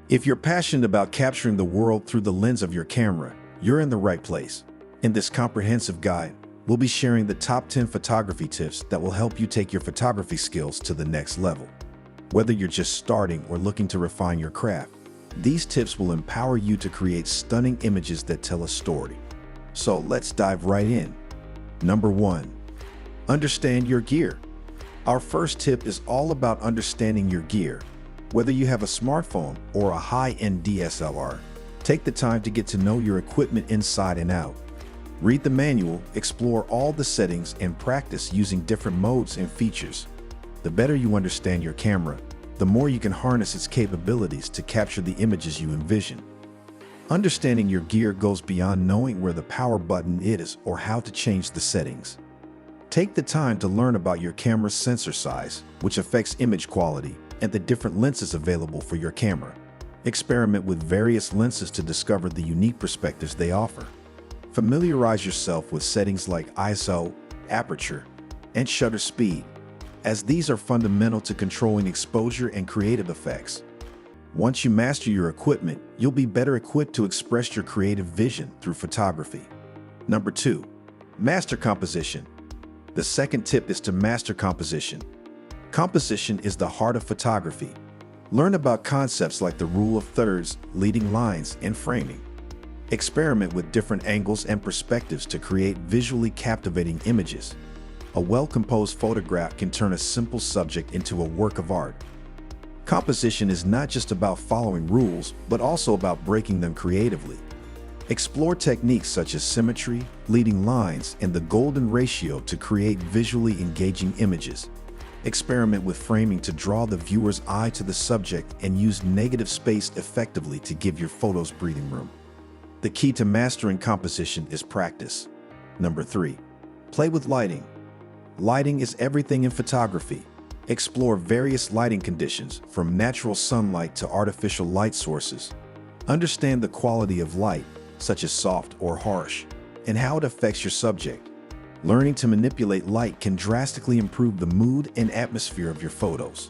If you're passionate about capturing the world through the lens of your camera, you're in the right place. In this comprehensive guide, we'll be sharing the top 10 photography tips that will help you take your photography skills to the next level. Whether you're just starting or looking to refine your craft, these tips will empower you to create stunning images that tell a story. So let's dive right in. Number 1. Understand your gear. Our first tip is all about understanding your gear. Whether you have a smartphone or a high-end DSLR, take the time to get to know your equipment inside and out. Read the manual, explore all the settings, and practice using different modes and features. The better you understand your camera, the more you can harness its capabilities to capture the images you envision. Understanding your gear goes beyond knowing where the power button is or how to change the settings. Take the time to learn about your camera's sensor size, which affects image quality, and the different lenses available for your camera. Experiment with various lenses to discover the unique perspectives they offer. Familiarize yourself with settings like ISO, aperture, and shutter speed, as these are fundamental to controlling exposure and creative effects. Once you master your equipment, you'll be better equipped to express your creative vision through photography. Number 2. Master composition. The second tip is to master composition. Composition is the heart of photography. Learn about concepts like the rule of thirds, leading lines, and framing. Experiment with different angles and perspectives to create visually captivating images. A well-composed photograph can turn a simple subject into a work of art. Composition is not just about following rules, but also about breaking them creatively. Explore techniques such as symmetry, leading lines, and the golden ratio to create visually engaging images. Experiment with framing to draw the viewer's eye to the subject and use negative space effectively to give your photos breathing room. The key to mastering composition is practice. Number 3. Play with lighting. Lighting is everything in photography. Explore various lighting conditions, from natural sunlight to artificial light sources. Understand the quality of light, such as soft or harsh, and how it affects your subject. Learning to manipulate light can drastically improve the mood and atmosphere of your photos.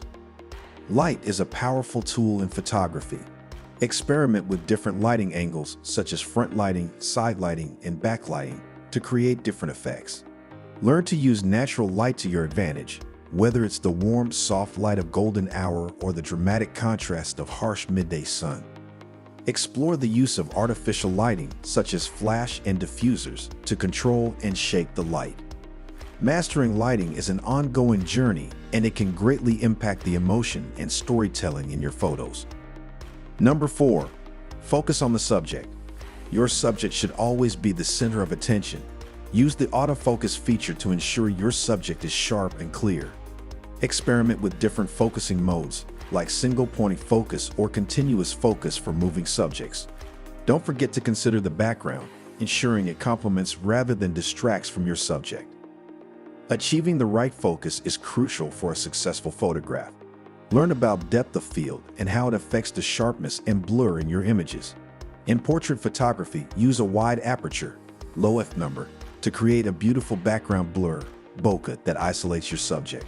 Light is a powerful tool in photography. Experiment with different lighting angles, such as front lighting, side lighting, and backlighting, to create different effects. Learn to use natural light to your advantage, whether it's the warm, soft light of golden hour or the dramatic contrast of harsh midday sun. Explore the use of artificial lighting, such as flash and diffusers, to control and shape the light. Mastering lighting is an ongoing journey, and it can greatly impact the emotion and storytelling in your photos. Number 4. Focus on the subject. Your subject should always be the center of attention. Use the autofocus feature to ensure your subject is sharp and clear. Experiment with different focusing modes, like single-point focus or continuous focus for moving subjects. Don't forget to consider the background, ensuring it complements rather than distracts from your subject. Achieving the right focus is crucial for a successful photograph. Learn about depth of field and how it affects the sharpness and blur in your images. In portrait photography, use a wide aperture, low f-number, to create a beautiful background blur, bokeh, that isolates your subject.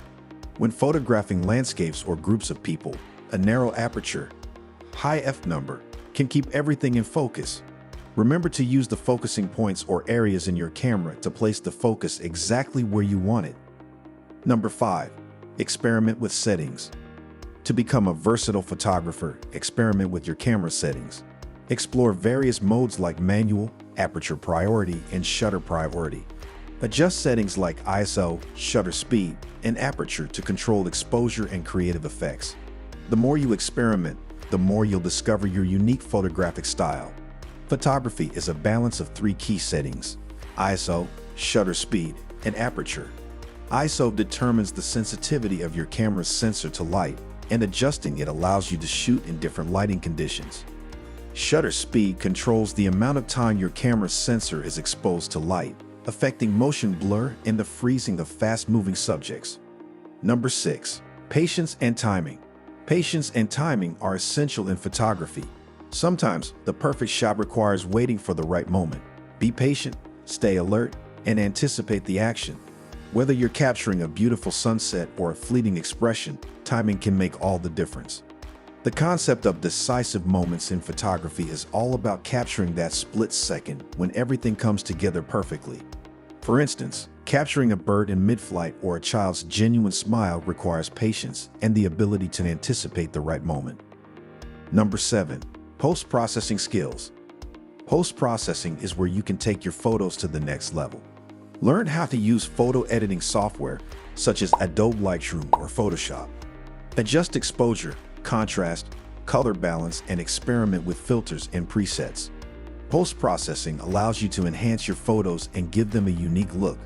When photographing landscapes or groups of people, a narrow aperture, high f-number, can keep everything in focus. Remember to use the focusing points or areas in your camera to place the focus exactly where you want it. Number 5. Experiment with settings. To become a versatile photographer, experiment with your camera settings. Explore various modes like manual, aperture priority, and shutter priority. Adjust settings like ISO, shutter speed, and aperture to control exposure and creative effects. The more you experiment, the more you'll discover your unique photographic style. Photography is a balance of 3 key settings: ISO, shutter speed, and aperture. ISO determines the sensitivity of your camera's sensor to light, and adjusting it allows you to shoot in different lighting conditions. Shutter speed controls the amount of time your camera's sensor is exposed to light, affecting motion blur and the freezing of fast-moving subjects. Number 6. Patience and timing. Patience and timing are essential in photography. Sometimes, the perfect shot requires waiting for the right moment. Be patient, stay alert, and anticipate the action. Whether you're capturing a beautiful sunset or a fleeting expression, timing can make all the difference. The concept of decisive moments in photography is all about capturing that split second when everything comes together perfectly. For instance, capturing a bird in mid-flight or a child's genuine smile requires patience and the ability to anticipate the right moment. Number 7. Post-processing skills. Post-processing is where you can take your photos to the next level. Learn how to use photo editing software such as Adobe Lightroom or Photoshop. Adjust exposure, contrast, color balance, and experiment with filters and presets. Post-processing allows you to enhance your photos and give them a unique look.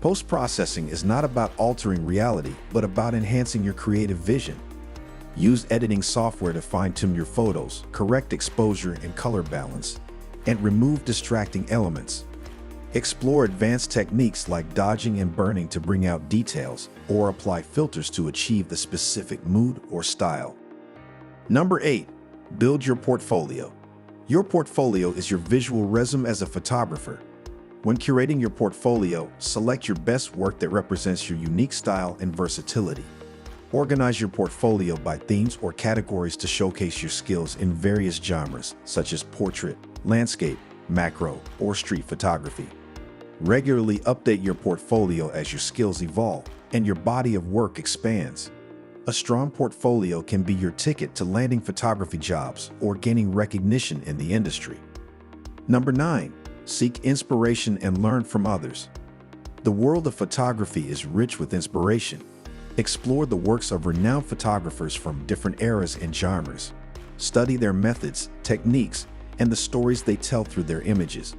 Post-processing is not about altering reality, but about enhancing your creative vision. Use editing software to fine-tune your photos, correct exposure and color balance, and remove distracting elements. Explore advanced techniques like dodging and burning to bring out details, or apply filters to achieve the specific mood or style. Number 8. Build your portfolio. Your portfolio is your visual resume as a photographer. When curating your portfolio, select your best work that represents your unique style and versatility. Organize your portfolio by themes or categories to showcase your skills in various genres, such as portrait, landscape, macro, or street photography. Regularly update your portfolio as your skills evolve and your body of work expands. A strong portfolio can be your ticket to landing photography jobs or gaining recognition in the industry. Number 9. Seek inspiration and learn from others. The world of photography is rich with inspiration. Explore the works of renowned photographers from different eras and genres. Study their methods, techniques, and the stories they tell through their images.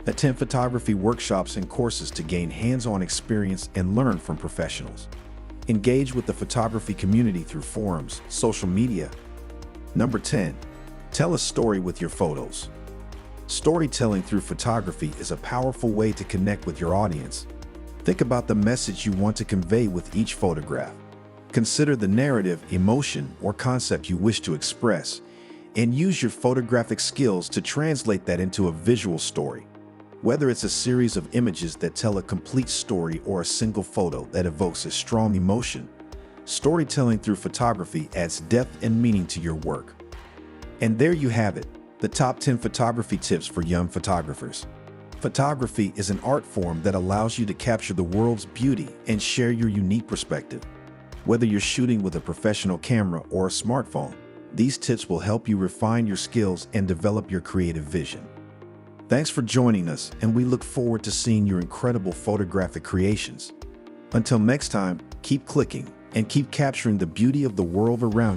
Attend photography workshops and courses to gain hands-on experience and learn from professionals. Engage with the photography community through forums, social media. Number 10. Tell a story with your photos. Storytelling through photography is a powerful way to connect with your audience. Think about the message you want to convey with each photograph. Consider the narrative, emotion, or concept you wish to express, and use your photographic skills to translate that into a visual story. Whether it's a series of images that tell a complete story or a single photo that evokes a strong emotion, storytelling through photography adds depth and meaning to your work. And there you have it, the top 10 photography tips for young photographers. Photography is an art form that allows you to capture the world's beauty and share your unique perspective. Whether you're shooting with a professional camera or a smartphone, these tips will help you refine your skills and develop your creative vision. Thanks for joining us, and we look forward to seeing your incredible photographic creations. Until next time, keep clicking and keep capturing the beauty of the world around you.